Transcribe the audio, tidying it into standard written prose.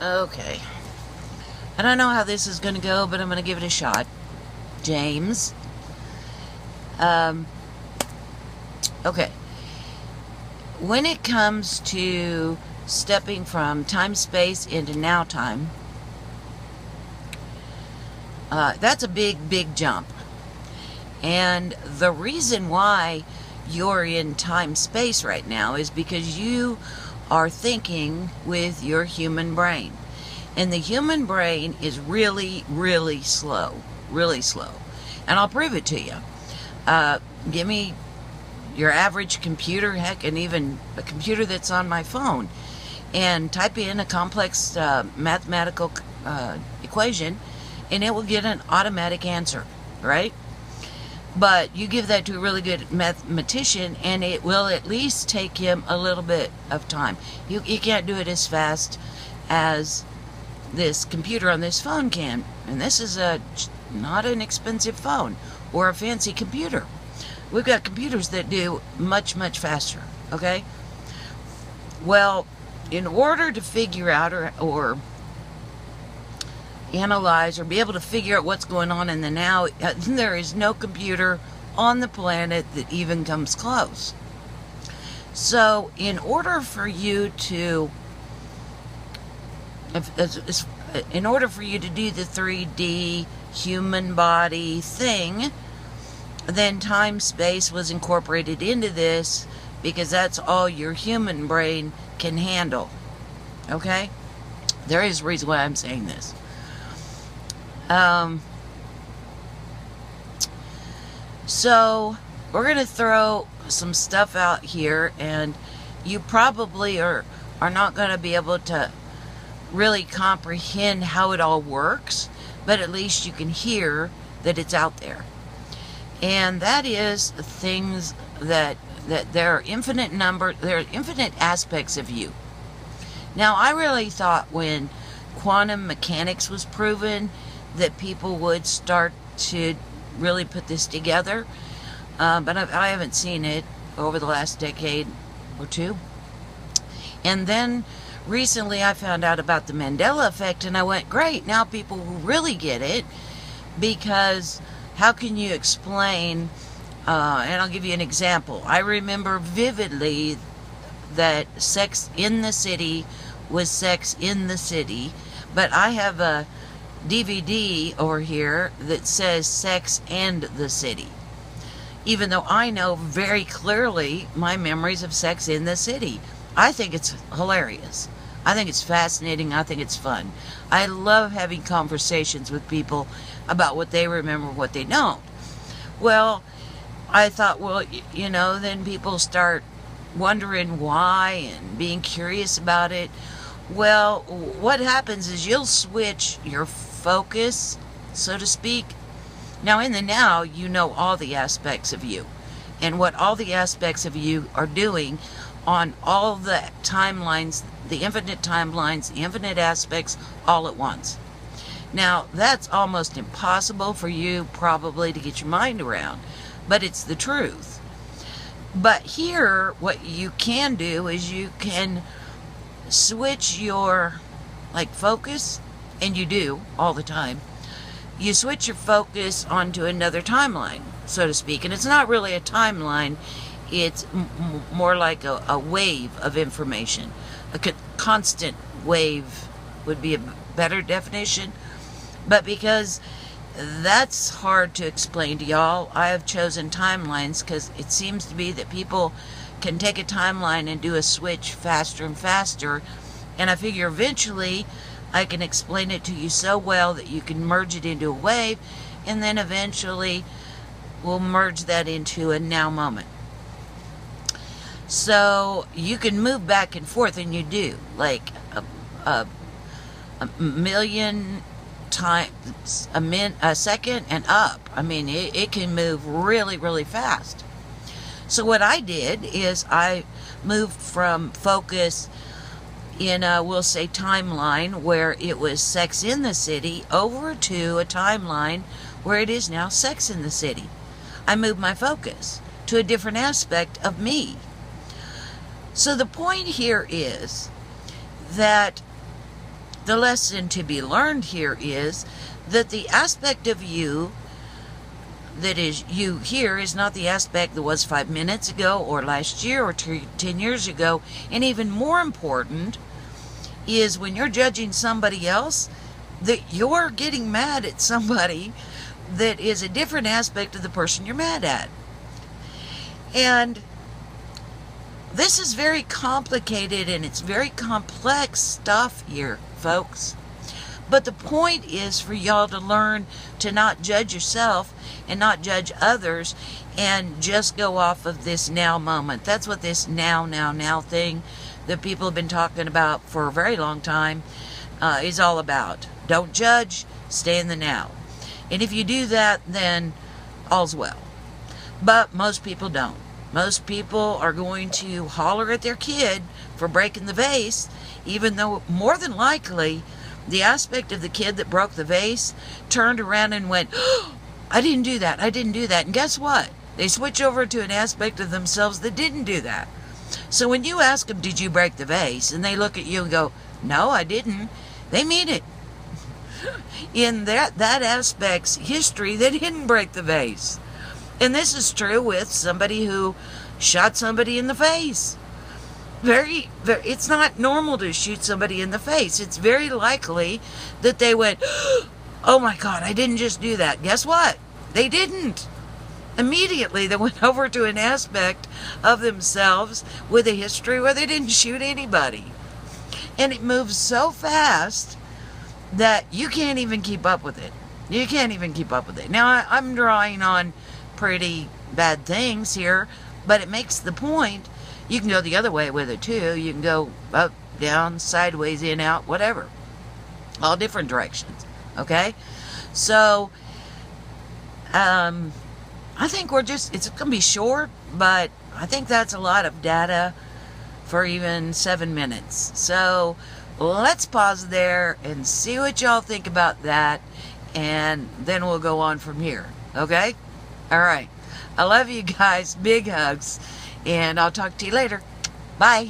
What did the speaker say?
Okay. I don't know how this is going to go, but I'm going to give it a shot. James. Okay. When it comes to stepping from time-space into now-time, that's a big, big jump. And the reason why you're in time-space right now is because you are thinking with your human brain. And the human brain is really, really slow. Really slow. And I'll prove it to you. Give me your average computer, heck, and even a computer that's on my phone, and type in a complex mathematical equation, and it will get an automatic answer, right? But you give that to a really good mathematician, and it will at least take him a little bit of time. You can't do it as fast as this computer on this phone can. And this is not an expensive phone or a fancy computer. We've got computers that do much, much faster, okay? Well, in order to figure out or analyze or be able to figure out what's going on in the now, there is no computer on the planet that even comes close. So in order for you to do the 3D human body thing, then time-space was incorporated into this, because that's all your human brain can handle. Okay? There is a reason why I'm saying this. So we're going to throw some stuff out here, and you probably are not going to be able to really comprehend how it all works, but at least you can hear that it's out there. And that is things that there are infinite aspects of you. Now, I really thought when quantum mechanics was proven that people would start to really put this together, but I haven't seen it over the last decade or two. And then recently I found out about the Mandela effect, and I went, great, now people will really get it, because how can you explain, and I'll give you an example. I remember vividly that Sex in the City was Sex in the City, but I have a DVD over here that says Sex and the City, even though I know very clearly my memories of Sex in the City. I think it's hilarious. I think it's fascinating. I think it's fun. I love having conversations with people about what they remember, what they don't. Well, I thought, well, you know, then people start wondering why and being curious about it. Well, what happens is you'll switch your focus, so to speak. Now, in the now, you know all the aspects of you, and what all the aspects of you are doing on all the timelines, the infinite timelines, the infinite aspects, all at once. Now, that's almost impossible for you probably to get your mind around, but it's the truth. But here, what you can do is you can switch your, focus, and you do all the time. You switch your focus onto another timeline, so to speak, and it's not really a timeline. It's more like a wave of information. A constant wave would be a better definition. But because that's hard to explain to y'all, I have chosen timelines, because it seems to be that people can take a timeline and do a switch faster and faster. And I figure eventually I can explain it to you so well that you can merge it into a wave, and then eventually we'll merge that into a now moment. So you can move back and forth, and you do, like a million times a second and up. I mean, it can move really, really fast. So what I did is I moved from focus in a, we'll say, timeline where it was Sex in the City over to a timeline where it is now Sex in the City. I moved my focus to a different aspect of me. So the point here is that the lesson to be learned here is that the aspect of you that is you here is not the aspect that was 5 minutes ago or last year or 10 years ago. And even more important is when you're judging somebody else, that you're getting mad at somebody that is a different aspect of the person you're mad at. And this is very complicated and it's very complex stuff here, folks. But the point is for y'all to learn to not judge yourself and not judge others and just go off of this now moment. That's what this now thing that people have been talking about for a very long time is all about. Don't judge, stay in the now. And if you do that, then all's well. But most people don't. Most people are going to holler at their kid for breaking the vase, even though more than likely the aspect of the kid that broke the vase turned around and went, oh, I didn't do that, I didn't do that. And guess what? They switch over to an aspect of themselves that didn't do that. So when you ask them, did you break the vase? And they look at you and go, no, I didn't. They mean it. In that aspect's history, they didn't break the vase. And this is true with somebody who shot somebody in the face. It's not normal to shoot somebody in the face. It's very likely that they went, oh my God, I didn't just do that. Guess what? They didn't. Immediately they went over to an aspect of themselves with a history where they didn't shoot anybody. And it moves so fast that you can't even keep up with it. You can't even keep up with it. Now, I'm drawing on pretty bad things here, but it makes the point. You can go the other way with it too. You can go up, down, sideways, in, out, whatever. All different directions. Okay? So, I think it's going to be short, but I think that's a lot of data for even 7 minutes. So, let's pause there and see what y'all think about that, and then we'll go on from here. Okay? All right. I love you guys. Big hugs. And I'll talk to you later. Bye.